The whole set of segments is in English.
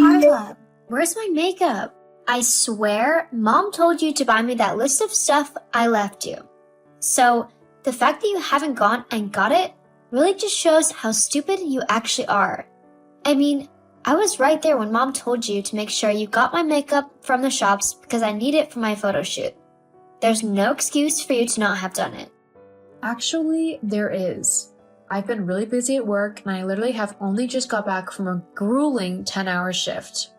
Carla, where's my makeup? I swear, Mom told you to buy me that list of stuff I left you. So, the fact that you haven't gone and got it really just shows how stupid you actually are. I mean, I was right there when Mom told you to make sure you got my makeup from the shops because I need it for my photo shoot. There's no excuse for you to not have done it. Actually, there is. I've been really busy at work and I literally have only just got back from a grueling 10-hour shift.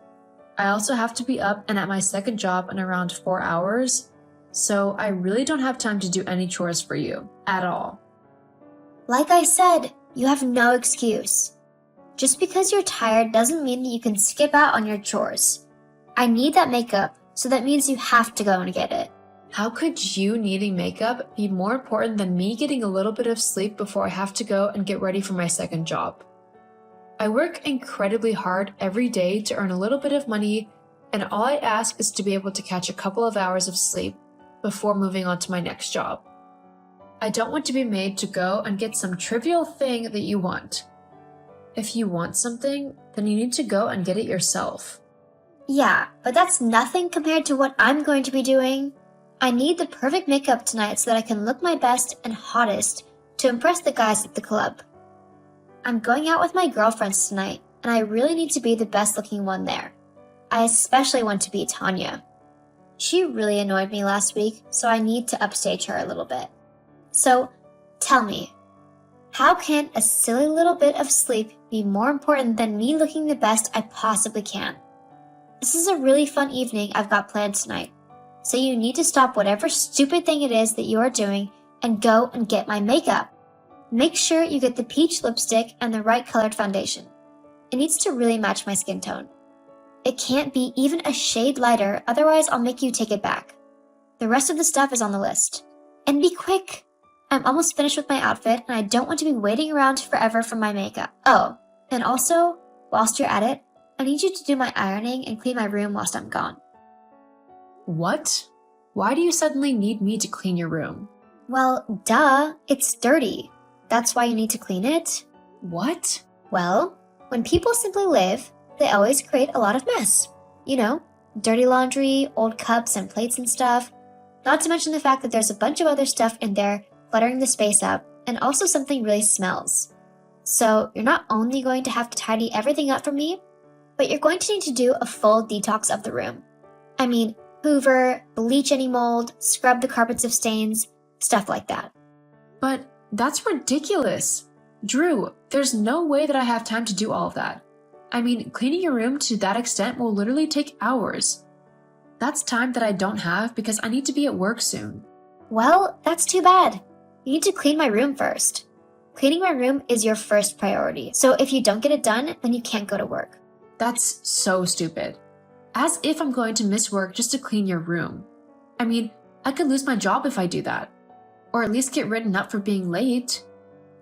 I also have to be up and at my second job in around 4 hours, so I really don't have time to do any chores for you at all. Like I said, you have no excuse. Just because you're tired doesn't mean that you can skip out on your chores. I need that makeup, so that means you have to go and get it. How could you needing makeup be more important than me getting a little bit of sleep before I have to go and get ready for my second job? I work incredibly hard every day to earn a little bit of money, and all I ask is to be able to catch a couple of hours of sleep before moving on to my next job. I don't want to be made to go and get some trivial thing that you want. If you want something, then you need to go and get it yourself. Yeah, but that's nothing compared to what I'm going to be doing. I need the perfect makeup tonight so that I can look my best and hottest to impress the guys at the club. I'm going out with my girlfriends tonight, and I really need to be the best looking one there. I especially want to be Tanya. She really annoyed me last week, so I need to upstage her a little bit. So, tell me, how can a silly little bit of sleep be more important than me looking the best I possibly can? This is a really fun evening I've got planned tonight, so you need to stop whatever stupid thing it is that you are doing and go and get my makeup. Make sure you get the peach lipstick and the right colored foundation. It needs to really match my skin tone. It can't be even a shade lighter, otherwise I'll make you take it back. The rest of the stuff is on the list. And be quick! I'm almost finished with my outfit and I don't want to be waiting around forever for my makeup. Oh, and also, whilst you're at it, I need you to do my ironing and clean my room whilst I'm gone. What? Why do you suddenly need me to clean your room? Well, duh, it's dirty. That's why you need to clean it. What? Well, when people simply live, they always create a lot of mess. You know, dirty laundry, old cups and plates and stuff. Not to mention the fact that there's a bunch of other stuff in there cluttering the space up, and also something really smells. So you're not only going to have to tidy everything up for me, but you're going to need to do a full detox of the room. I mean, hoover, bleach any mold, scrub the carpets of stains, stuff like that. But that's ridiculous. Drew, there's no way that I have time to do all of that. I mean, cleaning your room to that extent will literally take hours. That's time that I don't have because I need to be at work soon. Well, that's too bad. You need to clean my room first. Cleaning my room is your first priority, so if you don't get it done, then you can't go to work. That's so stupid. As if I'm going to miss work just to clean your room. I mean, I could lose my job if I do that. Or at least get written up for being late.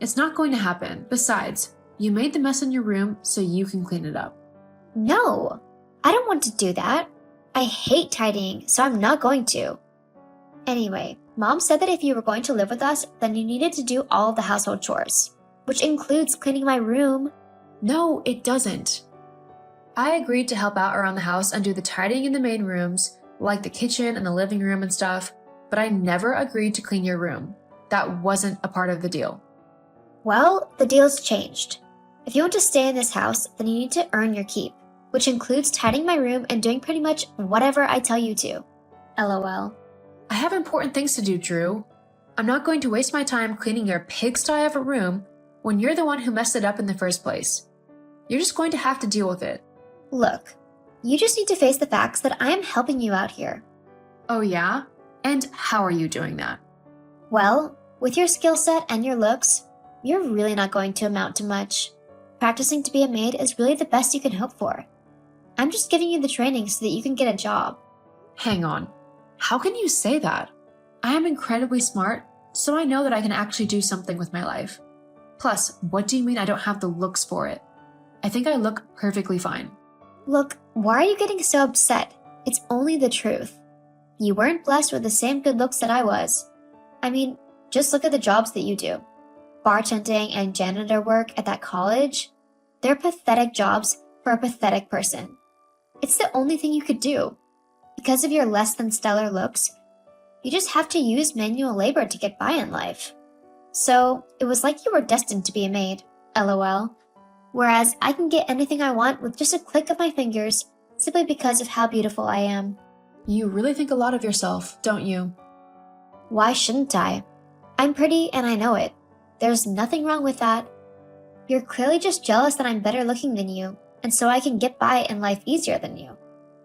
It's not going to happen. Besides, you made the mess in your room so you can clean it up. No, I don't want to do that. I hate tidying, so I'm not going to. Anyway, Mom said that if you were going to live with us, then you needed to do all of the household chores, which includes cleaning my room. No, it doesn't. I agreed to help out around the house and do the tidying in the main rooms, like the kitchen and the living room and stuff, but I never agreed to clean your room. That wasn't a part of the deal. Well, the deal's changed. If you want to stay in this house, then you need to earn your keep, which includes tidying my room and doing pretty much whatever I tell you to. LOL. I have important things to do, Drew. I'm not going to waste my time cleaning your pigsty of a room when you're the one who messed it up in the first place. You're just going to have to deal with it. Look, you just need to face the facts that I am helping you out here. Oh yeah? And how are you doing that? Well, with your skill set and your looks, you're really not going to amount to much. Practicing to be a maid is really the best you can hope for. I'm just giving you the training so that you can get a job. Hang on. How can you say that? I am incredibly smart, so I know that I can actually do something with my life. Plus, what do you mean I don't have the looks for it? I think I look perfectly fine. Look, why are you getting so upset? It's only the truth. You weren't blessed with the same good looks that I was. I mean, just look at the jobs that you do. Bartending and janitor work at that college. They're pathetic jobs for a pathetic person. It's the only thing you could do. Because of your less than stellar looks, you just have to use manual labor to get by in life. So, it was like you were destined to be a maid, lol. Whereas I can get anything I want with just a click of my fingers simply because of how beautiful I am. You really think a lot of yourself, don't you? Why shouldn't I? I'm pretty and I know it. There's nothing wrong with that. You're clearly just jealous that I'm better looking than you, and so I can get by in life easier than you.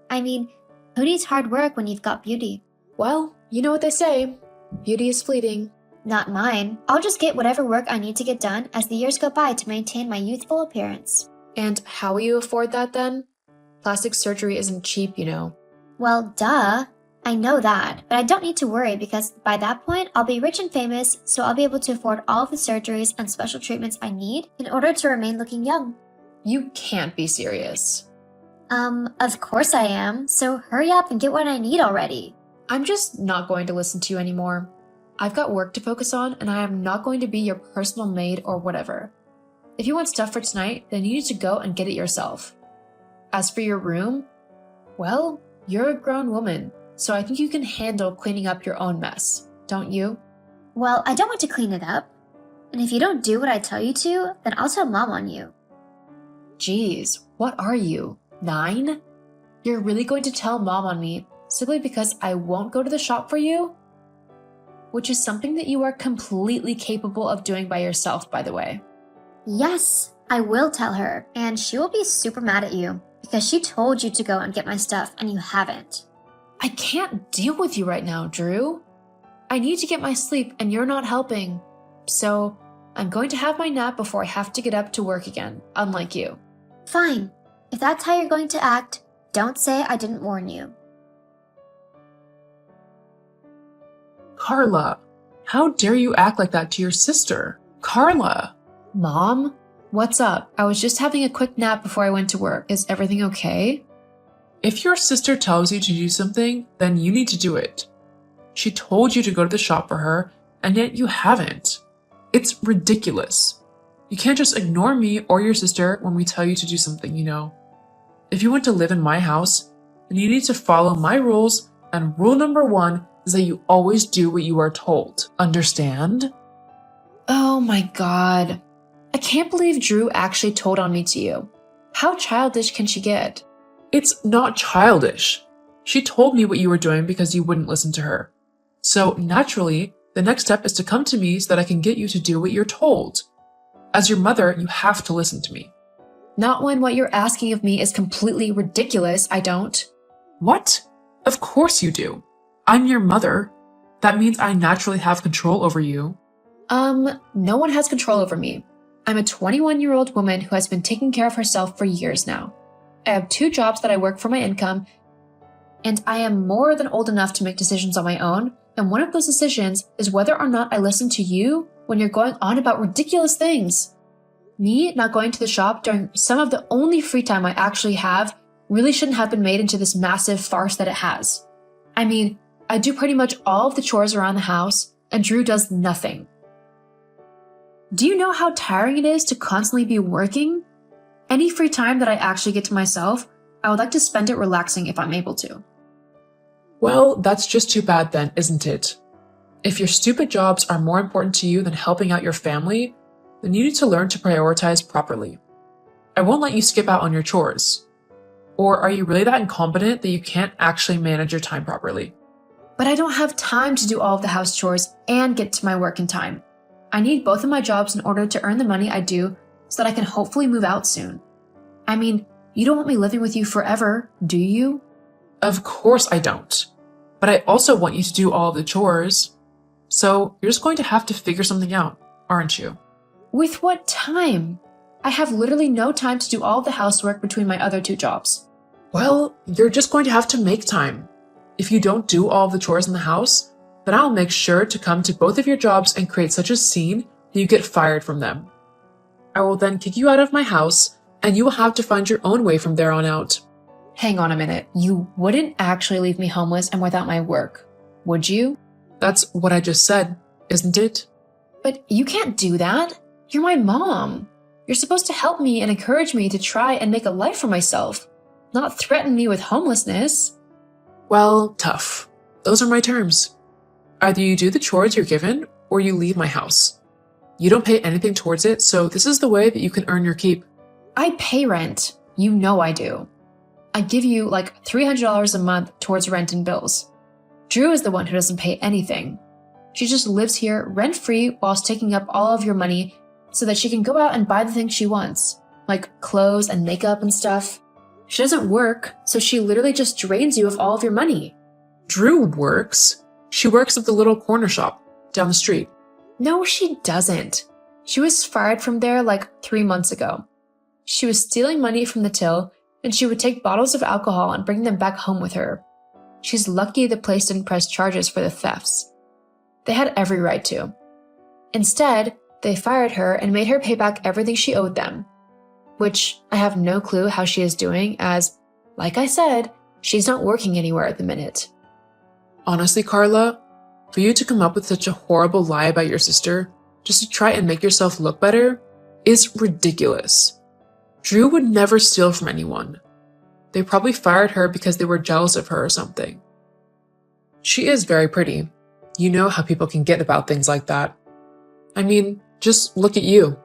I mean, who needs hard work when you've got beauty? Well, you know what they say. Beauty is fleeting. Not mine. I'll just get whatever work I need to get done as the years go by to maintain my youthful appearance. And how will you afford that then? Plastic surgery isn't cheap, you know. Well, duh. I know that, but I don't need to worry because by that point, I'll be rich and famous, so I'll be able to afford all of the surgeries and special treatments I need in order to remain looking young. You can't be serious. Of course I am, so hurry up and get what I need already. I'm just not going to listen to you anymore. I've got work to focus on, and I am not going to be your personal maid or whatever. If you want stuff for tonight, then you need to go and get it yourself. As for your room, well, you're a grown woman, so I think you can handle cleaning up your own mess, don't you? Well, I don't want to clean it up. And if you don't do what I tell you to, then I'll tell Mom on you. Jeez, what are you, 9? You're really going to tell Mom on me simply because I won't go to the shop for you? Which is something that you are completely capable of doing by yourself, by the way. Yes, I will tell her, and she will be super mad at you because she told you to go and get my stuff and you haven't. I can't deal with you right now, Drew. I need to get my sleep and you're not helping. So I'm going to have my nap before I have to get up to work again, unlike you. Fine. If that's how you're going to act, don't say I didn't warn you. Carla, how dare you act like that to your sister? Carla! Mom? What's up? I was just having a quick nap before I went to work. Is everything okay? If your sister tells you to do something, then you need to do it. She told you to go to the shop for her, and yet you haven't. It's ridiculous. You can't just ignore me or your sister when we tell you to do something, you know. If you want to live in my house, then you need to follow my rules, and rule number 1 is that you always do what you are told. Understand? Oh my god. I can't believe Drew actually told on me to you. How childish can she get? It's not childish. She told me what you were doing because you wouldn't listen to her. So naturally, the next step is to come to me so that I can get you to do what you're told. As your mother, you have to listen to me. Not when what you're asking of me is completely ridiculous, I don't. What? Of course you do. I'm your mother. That means I naturally have control over you. No one has control over me. I'm a 21-year-old woman who has been taking care of herself for years now. I have 2 jobs that I work for my income, and I am more than old enough to make decisions on my own, and one of those decisions is whether or not I listen to you when you're going on about ridiculous things. Me not going to the shop during some of the only free time I actually have really shouldn't have been made into this massive farce that it has. I mean, I do pretty much all of the chores around the house, and Drew does nothing. Do you know how tiring it is to constantly be working? Any free time that I actually get to myself, I would like to spend it relaxing if I'm able to. Well, that's just too bad then, isn't it? If your stupid jobs are more important to you than helping out your family, then you need to learn to prioritize properly. I won't let you skip out on your chores. Or are you really that incompetent that you can't actually manage your time properly? But I don't have time to do all of the house chores and get to my work in time. I need both of my jobs in order to earn the money I do so that I can hopefully move out soon. I mean, you don't want me living with you forever, do you? Of course I don't. But I also want you to do all of the chores. So you're just going to have to figure something out, aren't you? With what time? I have literally no time to do all of the housework between my other 2 jobs. Well, you're just going to have to make time. If you don't do all of the chores in the house, then I'll make sure to come to both of your jobs and create such a scene that you get fired from them. I will then kick you out of my house, and you will have to find your own way from there on out. Hang on a minute. You wouldn't actually leave me homeless and without my work, would you? That's what I just said, isn't it? But you can't do that. You're my mom. You're supposed to help me and encourage me to try and make a life for myself. not threaten me with homelessness. Well, tough. Those are my terms. Either you do the chores you're given, or you leave my house. You don't pay anything towards it, so this is the way that you can earn your keep. I pay rent. You know I do. I give you like $300 a month towards rent and bills. Drew is the one who doesn't pay anything. She just lives here rent-free whilst taking up all of your money so that she can go out and buy the things she wants, like clothes and makeup and stuff. She doesn't work, so she literally just drains you of all of your money. Drew works. She works at the little corner shop down the street. No, she doesn't. She was fired from there like 3 months ago. She was stealing money from the till, and she would take bottles of alcohol and bring them back home with her. She's lucky the place didn't press charges for the thefts. They had every right to. Instead, they fired her and made her pay back everything she owed them. Which I have no clue how she is doing as, like I said, she's not working anywhere at the minute. Honestly, Carla, for you to come up with such a horrible lie about your sister, just to try and make yourself look better, is ridiculous. Drew would never steal from anyone. They probably fired her because they were jealous of her or something. She is very pretty. You know how people can get about things like that. I mean, just look at you.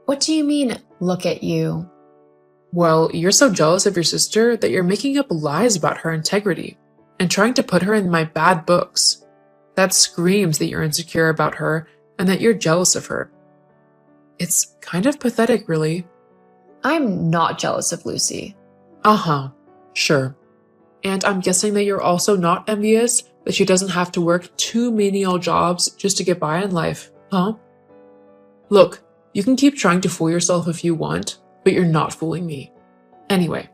What do you mean, look at you? Well, you're so jealous of your sister that you're making up lies about her integrity and trying to put her in my bad books. That screams that you're insecure about her and that you're jealous of her. It's kind of pathetic, really. I'm not jealous of Lucy. Uh-huh, sure. And I'm guessing that you're also not envious that she doesn't have to work 2 menial jobs just to get by in life, huh? Look, you can keep trying to fool yourself if you want, but you're not fooling me. Anyway,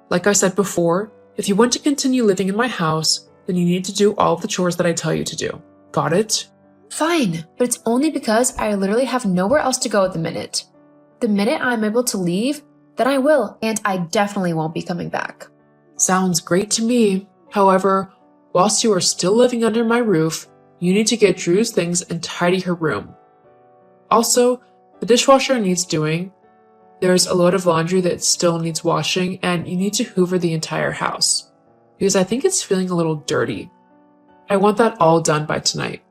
like I said before, if you want to continue living in my house, then you need to do all of the chores that I tell you to do. Got it? Fine, but it's only because I literally have nowhere else to go at the minute. The minute I'm able to leave, then I will, and I definitely won't be coming back. Sounds great to me. However, whilst you are still living under my roof, you need to get Drew's things and tidy her room. Also, the dishwasher needs doing. There's a load of laundry that still needs washing, and you need to hoover the entire house, because I think it's feeling a little dirty. I want that all done by tonight.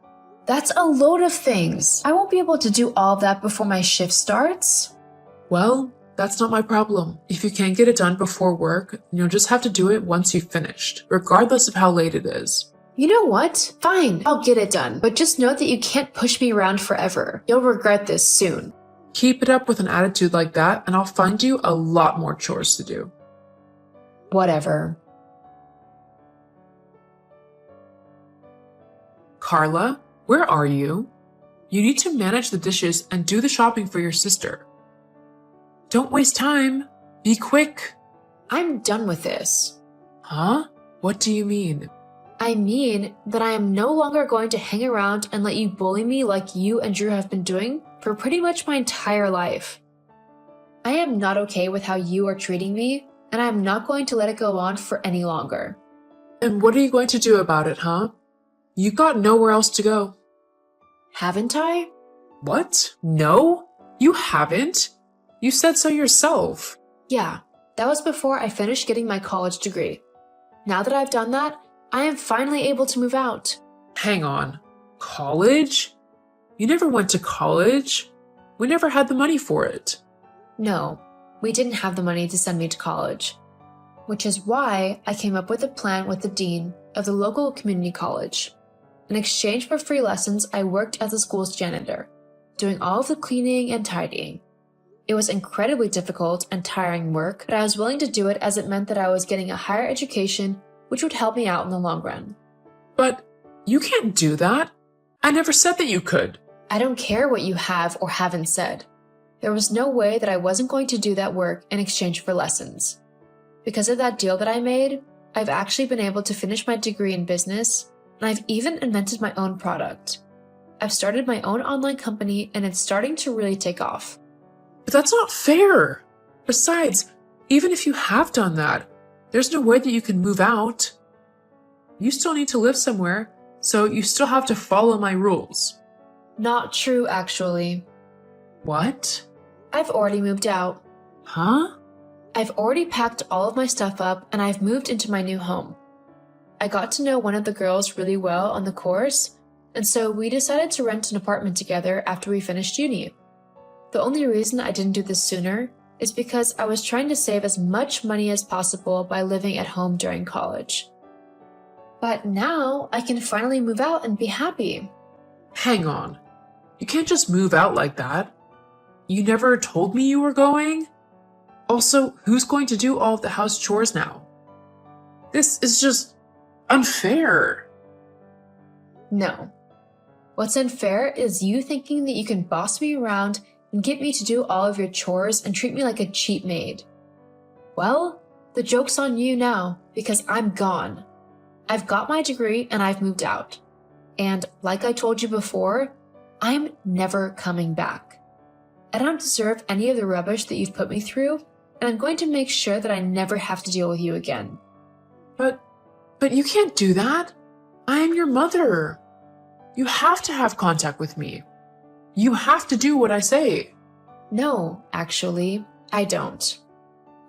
That's a load of things. I won't be able to do all of that before my shift starts. Well, that's not my problem. If you can't get it done before work, you'll just have to do it once you've finished, regardless of how late it is. You know what? Fine, I'll get it done, but just know that you can't push me around forever. You'll regret this soon. Keep it up with an attitude like that, and I'll find you a lot more chores to do. Whatever. Carla, where are you? You need to manage the dishes and do the shopping for your sister. Don't waste time. Be quick. I'm done with this. Huh? What do you mean? I mean that I am no longer going to hang around and let you bully me like you and Drew have been doing for pretty much my entire life. I am not okay with how you are treating me, and I am not going to let it go on for any longer. And what are you going to do about it, huh? You got nowhere else to go. Haven't I? What? No? You haven't? You said so yourself. Yeah, that was before I finished getting my college degree. Now that I've done that, I am finally able to move out. Hang on. College? You never went to college. We never had the money for it. No, we didn't have the money to send me to college. Which is why I came up with a plan with the dean of the local community college. In exchange for free lessons, I worked as the school's janitor, doing all of the cleaning and tidying. It was incredibly difficult and tiring work, but I was willing to do it as it meant that I was getting a higher education, which would help me out in the long run. But you can't do that. I never said that you could. I don't care what you have or haven't said. There was no way that I wasn't going to do that work in exchange for lessons. Because of that deal that I made, I've actually been able to finish my degree in business, and I've even invented my own product. I've started my own online company, and it's starting to really take off. But that's not fair. Besides, even if you have done that, there's no way that you can move out. You still need to live somewhere, so you still have to follow my rules. Not true, actually. What? I've already moved out. Huh? I've already packed all of my stuff up and I've moved into my new home. I got to know one of the girls really well on the course, and so we decided to rent an apartment together after we finished uni. The only reason I didn't do this sooner is because I was trying to save as much money as possible by living at home during college. But now I can finally move out and be happy. Hang on. You can't just move out like that. You never told me you were going? Also, who's going to do all of the house chores now? This is just unfair. No. What's unfair is you thinking that you can boss me around and get me to do all of your chores and treat me like a cheap maid. Well, the joke's on you now because I'm gone. I've got my degree and I've moved out. And like I told you before, I'm never coming back. I don't deserve any of the rubbish that you've put me through, and I'm going to make sure that I never have to deal with you again. But you can't do that. I am your mother. You have to have contact with me. You have to do what I say. No, actually, I don't.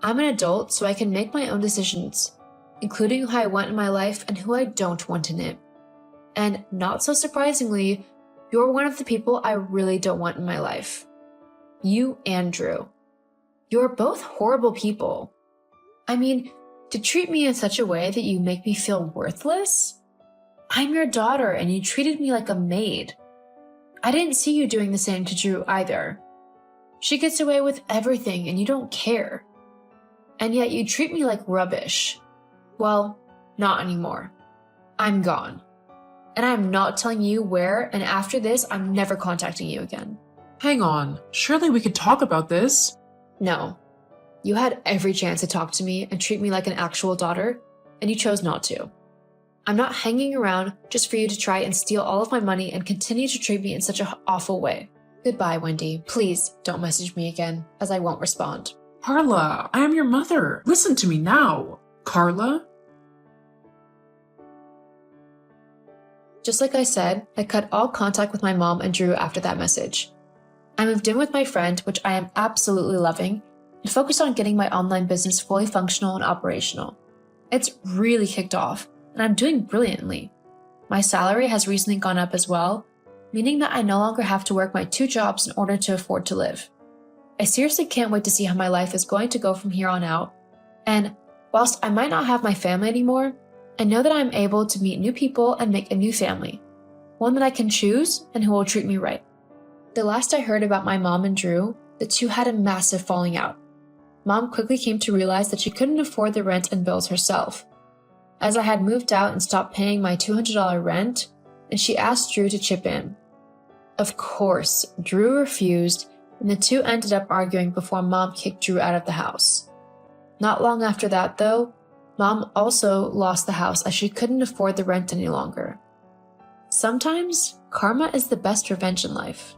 I'm an adult, so I can make my own decisions, including who I want in my life and who I don't want in it. And not so surprisingly, you're one of the people I really don't want in my life. You and Drew. You're both horrible people. I mean, to treat me in such a way that you make me feel worthless? I'm your daughter and you treated me like a maid. I didn't see you doing the same to Drew either. She gets away with everything and you don't care. And yet you treat me like rubbish. Well, not anymore. I'm gone. And I'm not telling you where, and after this, I'm never contacting you again. Hang on. Surely we could talk about this. No. You had every chance to talk to me and treat me like an actual daughter, and you chose not to. I'm not hanging around just for you to try and steal all of my money and continue to treat me in such an awful way. Goodbye, Wendy. Please don't message me again, as I won't respond. Carla, I am your mother. Listen to me now. Carla? Just like I said, I cut all contact with my mom and Drew after that message. I moved in with my friend, which I am absolutely loving, and focused on getting my online business fully functional and operational. It's really kicked off, and I'm doing brilliantly. My salary has recently gone up as well, meaning that I no longer have to work my 2 jobs in order to afford to live. I seriously can't wait to see how my life is going to go from here on out, and whilst I might not have my family anymore, I know that I'm able to meet new people and make a new family, one that I can choose and who will treat me right. The last I heard about my mom and Drew, the two had a massive falling out. Mom quickly came to realize that she couldn't afford the rent and bills herself, as I had moved out and stopped paying my $200 rent, and she asked Drew to chip in. Of course, Drew refused, and the two ended up arguing before Mom kicked Drew out of the house. Not long after that, though, Mom also lost the house as she couldn't afford the rent any longer. Sometimes, karma is the best revenge in life.